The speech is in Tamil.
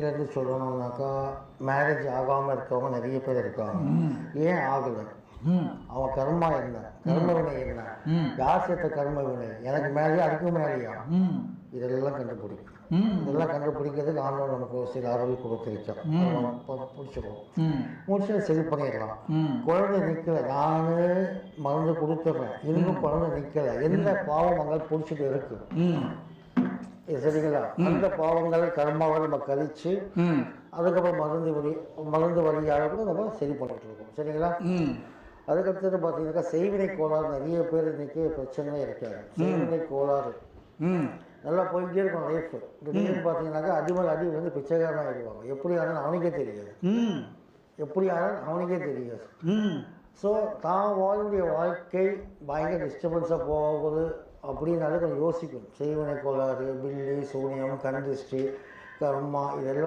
இருந்து சொல்லணும்னாக்கா மேரேஜ் ஆகாமல் இருக்கவங்க நிறைய பேர் இருக்காங்க. ஏன் ஆகலை? அவன் கர்மா என்ன, கர்ம வினை என்ன, யார் சேர்த்த கர்ம வினை, எனக்கு மேலேயா அதுக்கு மேலேயா, இதெல்லாம் கண்டுபிடிக்கும். இதெல்லாம் கண்டுபிடிக்கிறதுக்கு ஆண்டவன் நமக்கு சில அருள் கொடுத்துருக்கோம். பிடிச்சிருவோம், முடிச்சு சரி பண்ணிடலாம். குழந்தை நிற்கலை, நானே மருந்து கொடுத்துட்றேன், இன்னும் குழந்தை நிற்கலை, எந்த பாவம் அங்கே பிடிச்சிட்டு இருக்கு சரிங்களா? அந்த பாவங்களை கர்மாவை நம்ம கழிச்சு அதுக்கப்புறம் மருந்து வழியாக கூட நம்ம சரி பண்ணிட்டு இருக்கோம் சரிங்களா? அதுக்கடுத்தது பார்த்தீங்கன்னாக்கா செய்வினை கோளாறு நிறைய பேர் இன்னைக்கு பிரச்சனை இருக்காங்க. செய்வினை கோளாறு நல்லா போயிட்டே இருக்கும் லைஃப். திடீர்னு பார்த்தீங்கன்னாக்கா அடிமேல் அடி வந்து பிச்சைக்காரனாக ஆகிடுவாங்க. எப்படி ஆனால் அவனுக்கே தெரியாது, எப்படி ஆனால் அவனுக்கே தெரியாது. ஸோ தான் வாழக்கூடிய வாழ்க்கை பயங்கர டிஸ்டர்பன்ஸாக போகுது அப்படின்னாலே கொஞ்சம் யோசிக்கணும். செய்வினை கோளாறு, பில்லி, சூனியம், கண் திருஷ்டி, கர்மா இதெல்லாம்